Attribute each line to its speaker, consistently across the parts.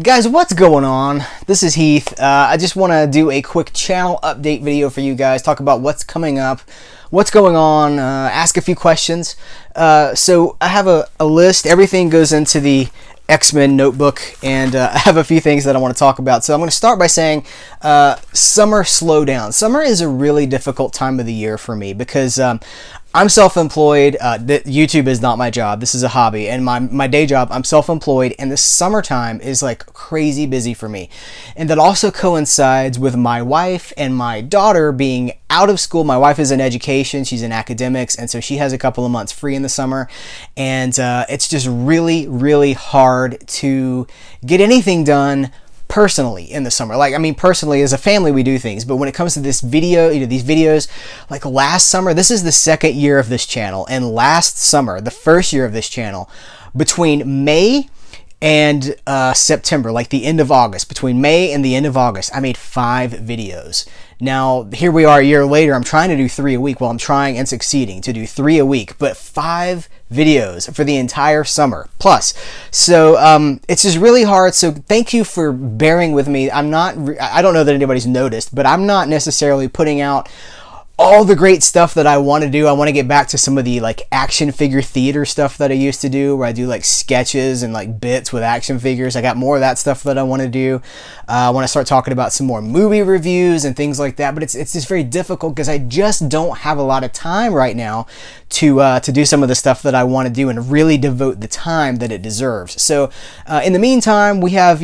Speaker 1: Guys, what's going on? This is Heath. I just want to do a quick channel update video for you guys, talk about what's coming up, what's going on, ask a few questions. So I have a list. Everything goes into the X-Men notebook, and I have a few things that I want to talk about. So I'm going to start by saying summer slowdown. Summer is a really difficult time of the year for me because I'm self-employed. YouTube is not my job. This is a hobby. And my day job, I'm self-employed. And the summertime is like crazy busy for me. And that also coincides with my wife and my daughter being out of school. My wife is in education. She's in academics. And so she has a couple of months free in the summer. And it's just really, really hard to get anything done personally in the summer. Like, I mean, personally as a family we do things, but when it comes to this video, these videos, like last summer, this is the second year of this channel, and last summer, the first year of this channel, between May and September, like the end of August, between May and the end of August, I made 5 videos. Now, here we are a year later, I'm trying to do 3 a week. Well, I'm trying and succeeding to do 3 a week, but 5 videos for the entire summer plus. So it's just really hard. So thank you for bearing with me. I don't know that anybody's noticed, but I'm not necessarily putting out all the great stuff that I want to do. I want to get back to some of the like action figure theater stuff that I used to do, where I do like sketches and like bits with action figures. I got more of that stuff that I want to do. I want to start talking about some more movie reviews and things like that, but it's just very difficult because I just don't have a lot of time right now to do some of the stuff that I want to do and really devote the time that it deserves. So in the meantime, we have,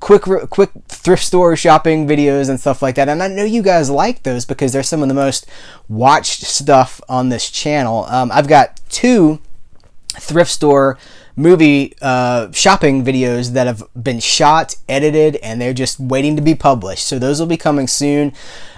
Speaker 1: quick thrift store shopping videos and stuff like that. And I know you guys like those because they're some of the most watched stuff on this channel. I've got 2 thrift store movie shopping videos that have been shot, edited, and they're just waiting to be published. So those will be coming soon.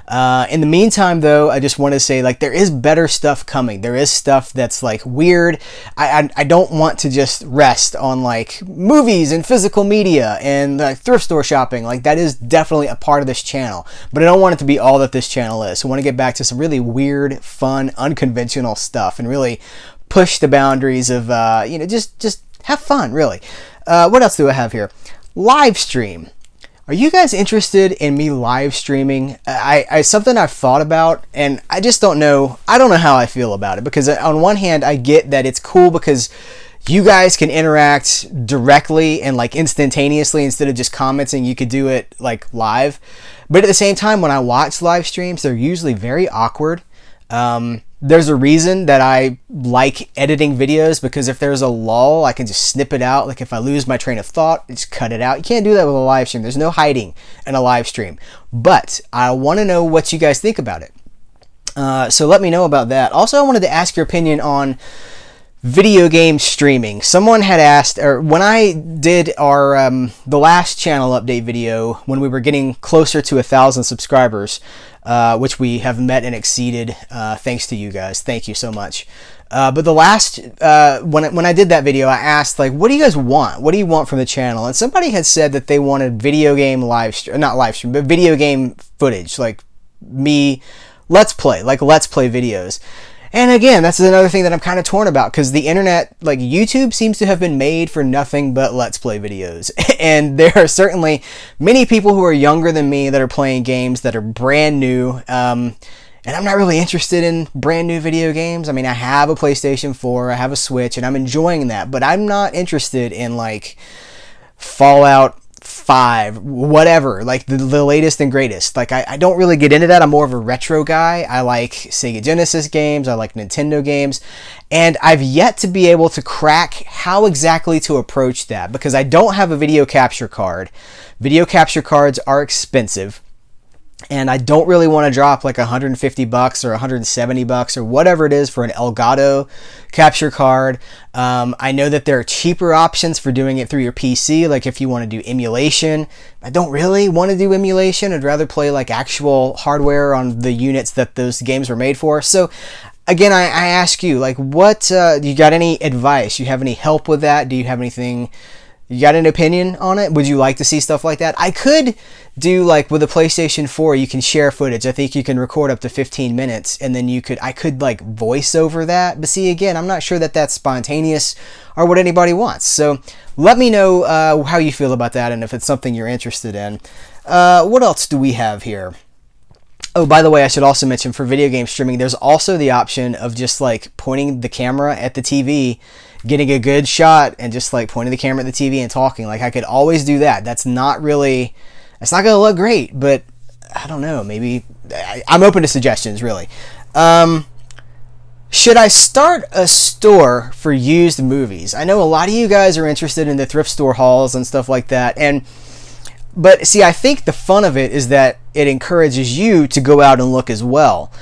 Speaker 1: In the meantime, though, I just want to say, like, there is better stuff coming. There is stuff that's like weird. I don't want to just rest on like movies and physical media and thrift store shopping. Like, that is definitely a part of this channel, but I don't want it to be all that this channel is. So I want to get back to some really weird, fun, unconventional stuff and really push the boundaries of just have fun, really. What else do I have here? Live stream. Are you guys interested in me live streaming? I something I've thought about, and I just don't know. I don't know how I feel about it, because on one hand, I get that it's cool because you guys can interact directly and like instantaneously instead of just commenting. You could do it like live. But at the same time, when I watch live streams, they're usually very awkward. There's a reason that I like editing videos, because if there's a lull, I can just snip it out. Like if I lose my train of thought, just cut it out. You can't do that with a live stream. There's no hiding in a live stream. But I want to know what you guys think about it. So let me know about that. Also, I wanted to ask your opinion on video game streaming. Someone had asked, or when I did our the last channel update video, when we were getting closer to 1,000 subscribers, which we have met and exceeded, thanks to you guys. Thank you so much. But the last when I did that video, I asked, like, what do you guys want? What do you want from the channel? And somebody had said that they wanted video game not live stream, but video game footage, like me let's play videos. And again, that's another thing that I'm kind of torn about, because the internet, like YouTube, seems to have been made for nothing but Let's Play videos. And there are certainly many people who are younger than me that are playing games that are brand new. And I'm not really interested in brand new video games. I mean, I have a PlayStation 4, I have a Switch, and I'm enjoying that. But I'm not interested in like Fallout 5, whatever, like the latest and greatest. Like I don't really get into that. I'm more of a retro guy. I like Sega Genesis games, I like Nintendo games, and I've yet to be able to crack how exactly to approach that, because I don't have a video capture card. Video capture cards are expensive, and I don't really want to drop like $150 or $170 or whatever it is for an Elgato capture card. I know that there are cheaper options for doing it through your PC, like if you want to do emulation. I don't really want to do emulation. I'd rather play like actual hardware on the units that those games were made for. So again, I ask you, like, what you got any advice? You have any help with that? Do you have anything You got an opinion on it? Would you like to see stuff like that? I could do like with a PlayStation 4, you can share footage. I think you can record up to 15 minutes and then I could like voice over that. But see, again, I'm not sure that that's spontaneous or what anybody wants. So let me know how you feel about that and if it's something you're interested in. What else do we have here? Oh, by the way, I should also mention for video game streaming, there's also the option of just like pointing the camera at the TV, getting a good shot, and just like pointing the camera at the TV and talking. Like I could always do that. It's not going to look great, but I don't know. Maybe I'm open to suggestions, really. Should I start a store for used movies? I know a lot of you guys are interested in the thrift store hauls and stuff like that, but see, I think the fun of it is that it encourages you to go out and look as well.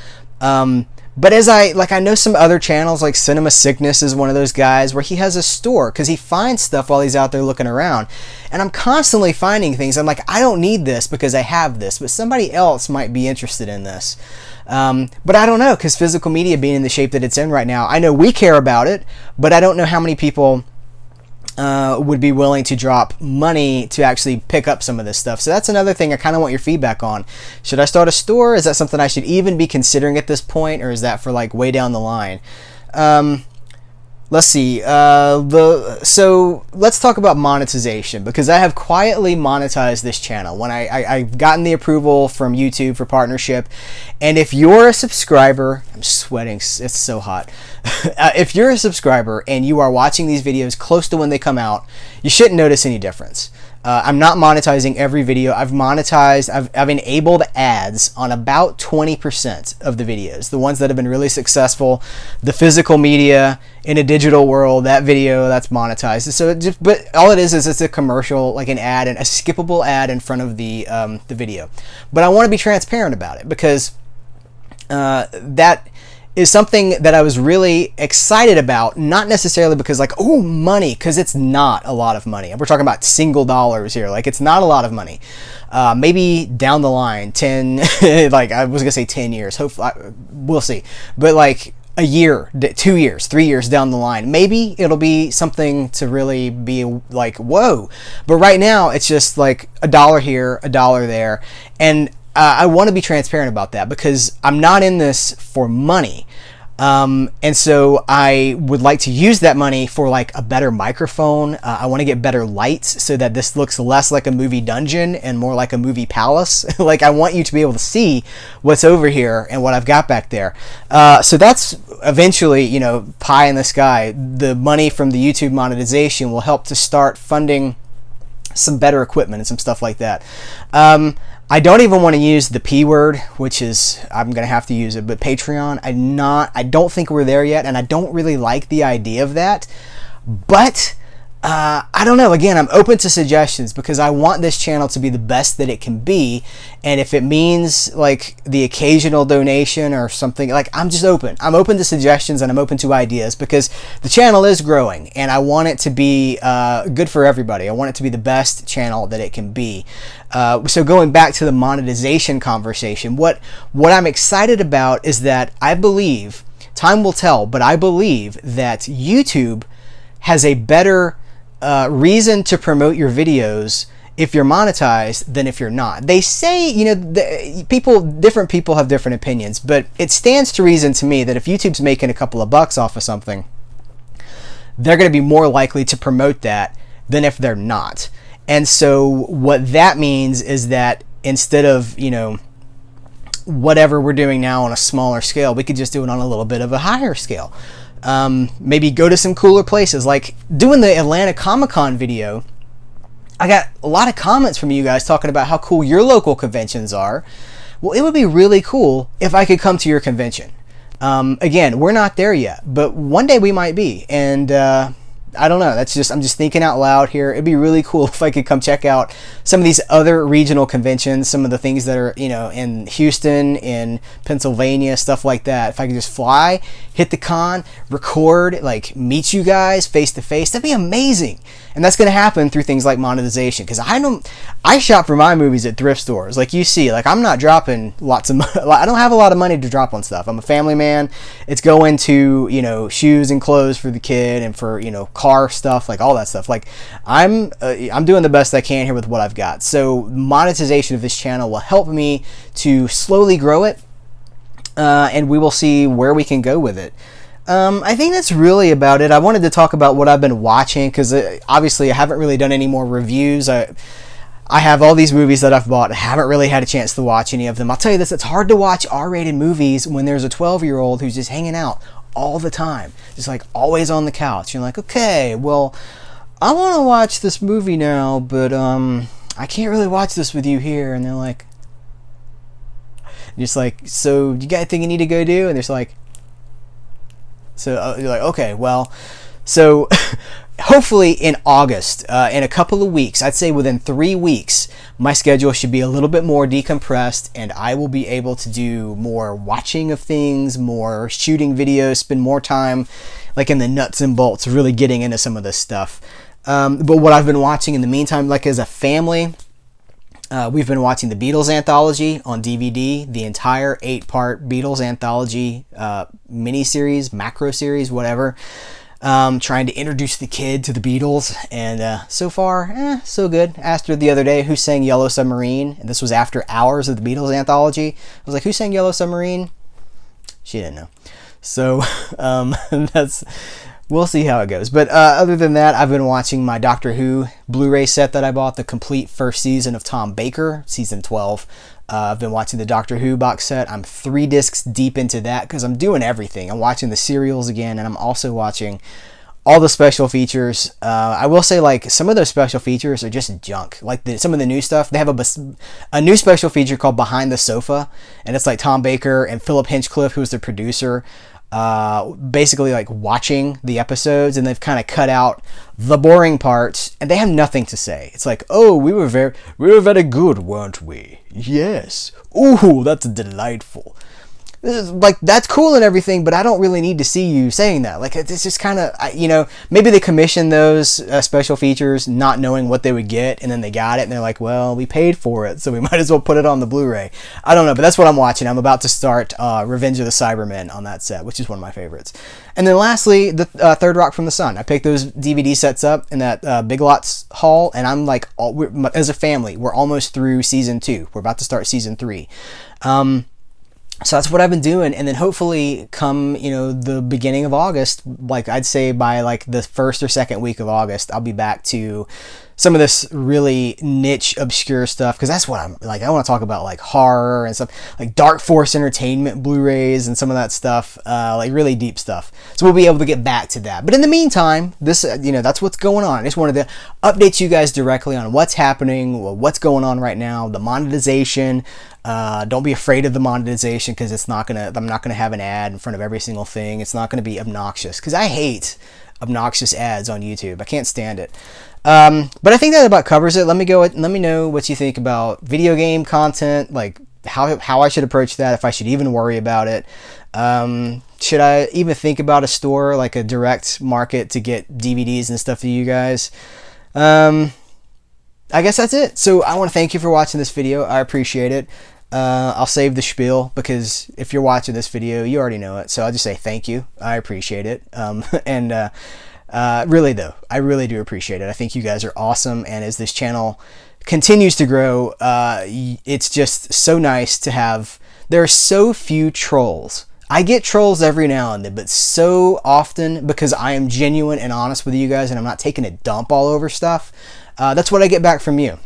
Speaker 1: But I know some other channels, like Cinema Sickness is one of those guys where he has a store because he finds stuff while he's out there looking around. And I'm constantly finding things. I'm like, I don't need this because I have this, but somebody else might be interested in this. But I don't know, because physical media being in the shape that it's in right now, I know we care about it, but I don't know how many people would be willing to drop money to actually pick up some of this stuff. So that's another thing I kind of want your feedback on. Should I start a store? Is that something I should even be considering at this point, or is that for like way down the line? Let's see. So let's talk about monetization, because I have quietly monetized this channel when I've gotten the approval from YouTube for partnership. And if you're a subscriber, I'm sweating, it's so hot. If you're a subscriber and you are watching these videos close to when they come out, you shouldn't notice any difference. I'm not monetizing every video. I've enabled ads on about 20% of the videos. The ones that have been really successful, the physical media in a digital world, that video, that's monetized. So, but all it is it's a commercial, like an ad, and a skippable ad in front of the video. But I want to be transparent about it, because that is something that I was really excited about, not necessarily because like, oh, money, because it's not a lot of money. We're talking about single dollars here. Like, it's not a lot of money. Maybe down the line, 10, like I was gonna say 10 years, hopefully, we'll see. But like a year, 2 years, 3 years down the line, maybe it'll be something to really be like, whoa. But right now, it's just like $1 here, $1 there. And I want to be transparent about that, because I'm not in this for money. And so I would like to use that money for like a better microphone. I want to get better lights so that this looks less like a movie dungeon and more like a movie palace. Like, I want you to be able to see what's over here and what I've got back there. So that's eventually, you know, pie in the sky. The money from the YouTube monetization will help to start funding some better equipment and some stuff like that. I don't even want to use the P word, which is, I'm going to have to use it, but Patreon, I don't think we're there yet, and I don't really like the idea of that. But I don't know. Again, I'm open to suggestions, because I want this channel to be the best that it can be. And if it means like the occasional donation or something, like, I'm just open. I'm open to suggestions, and I'm open to ideas, because the channel is growing and I want it to be good for everybody. I want it to be the best channel that it can be. So going back to the monetization conversation, what I'm excited about is that I believe, time will tell, but I believe that YouTube has a better reason to promote your videos if you're monetized than if you're not. They say, you know, different people have different opinions, but it stands to reason to me that if YouTube's making a couple of bucks off of something, they're going to be more likely to promote that than if they're not. And so what that means is that instead of, you know, whatever we're doing now on a smaller scale, we could just do it on a little bit of a higher scale. Maybe go to some cooler places, like doing the Atlanta Comic-Con video. I got a lot of comments from you guys talking about how cool your local conventions are. Well, it would be really cool if I could come to your convention. Again, we're not there yet, but one day we might be. And I don't know. I'm just thinking out loud here. It'd be really cool if I could come check out some of these other regional conventions, some of the things that are, you know, in Houston, in Pennsylvania, stuff like that. If I could just fly, hit the con, record, like meet you guys face to face, that'd be amazing. And that's going to happen through things like monetization, because I shop for my movies at thrift stores. Like you see, like I'm not dropping lots of money. I don't have a lot of money to drop on stuff. I'm a family man. It's going to, you know, shoes and clothes for the kid, and for, you know, car stuff, like all that stuff. Like I'm doing the best I can here with what I've got. So monetization of this channel will help me to slowly grow it, and we will see where we can go with it. I think that's really about it. I wanted to talk about what I've been watching, because obviously I haven't really done any more reviews. I have all these movies that I've bought. I haven't really had a chance to watch any of them. I'll tell you this, it's hard to watch R-rated movies when there's a 12-year-old who's just hanging out all the time, just like always on the couch. You're like, okay, well, I want to watch this movie now, but I can't really watch this with you here. And they're like, just like, so you got anything you need to go do? And they're like, so you're like, okay, well, so hopefully in August, in a couple of weeks, I'd say within 3 weeks, my schedule should be a little bit more decompressed, and I will be able to do more watching of things, more shooting videos, spend more time like in the nuts and bolts, really getting into some of this stuff. But what I've been watching in the meantime, like as a family, we've been watching the Beatles anthology on DVD, the entire 8-part Beatles anthology mini-series, macro series, whatever. Trying to introduce the kid to the Beatles, and so far, so good. Asked her the other day who sang Yellow Submarine, and this was after hours of the Beatles anthology. I was like, who sang Yellow Submarine? She didn't know. So we'll see how it goes. But other than that, I've been watching my Doctor Who Blu-ray set that I bought, the complete first season of Tom Baker, season 12. I've been watching the Doctor Who box set. I'm 3 discs deep into that because I'm doing everything. I'm watching the serials again, and I'm also watching all the special features. I will say, like, some of those special features are just junk. Like some of the new stuff, they have a new special feature called Behind the Sofa, and it's like Tom Baker and Philip Hinchcliffe, who's the producer, basically like watching the episodes, and they've kind of cut out the boring parts, and they have nothing to say. It's like, oh, we were very good, weren't we? Yes. Ooh, that's delightful. Like, that's cool and everything, but I don't really need to see you saying that. Like, it's just kind of, you know, maybe they commissioned those special features not knowing what they would get, and then they got it, and they're like, well, we paid for it, so we might as well put it on the Blu-ray. I don't know, but that's what I'm watching. I'm about to start Revenge of the Cybermen on that set, which is one of my favorites. And then lastly, the Third Rock from the Sun. I picked those DVD sets up in that Big Lots haul, and I'm like, as a family, we're almost through season 2. We're about to start season 3. So that's what I've been doing, and then hopefully come, you know, the beginning of August, like I'd say by like the first or second week of August, I'll be back to some of this really niche, obscure stuff, because that's what I'm like. I want to talk about like horror and stuff, like Dark Force Entertainment Blu-rays and some of that stuff, like really deep stuff. So we'll be able to get back to that. But in the meantime, this, you know, that's what's going on. I just wanted to update you guys directly on what's happening, what's going on right now, the monetization. Don't be afraid of the monetization, because I'm not gonna have an ad in front of every single thing. It's not gonna be obnoxious, because I hate obnoxious ads on YouTube. I can't stand it. But I think that about covers it. Let me know what you think about video game content, like how I should approach that, if I should even worry about it. Should I even think about a store, like a direct market to get DVDs and stuff to you guys? I guess that's it. So I want to thank you for watching this video. I appreciate it. I'll save the spiel, because if you're watching this video, you already know it. So I'll just say thank you. I appreciate it. Really though, I really do appreciate it. I think you guys are awesome. And as this channel continues to grow, it's just so nice to have, there are so few trolls. I get trolls every now and then, but so often, because I am genuine and honest with you guys, and I'm not taking a dump all over stuff. That's what I get back from you.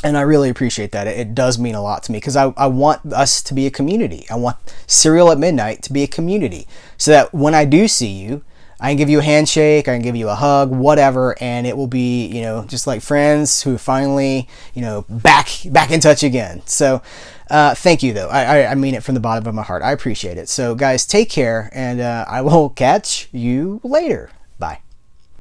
Speaker 1: And I really appreciate that. It does mean a lot to me, because I want us to be a community. I want Serial at Midnight to be a community, so that when I do see you, I can give you a handshake, I can give you a hug, whatever, and it will be, you know, just like friends who finally, you know, back in touch again. So thank you though. I mean it from the bottom of my heart. I appreciate it. So guys, take care, and I will catch you later.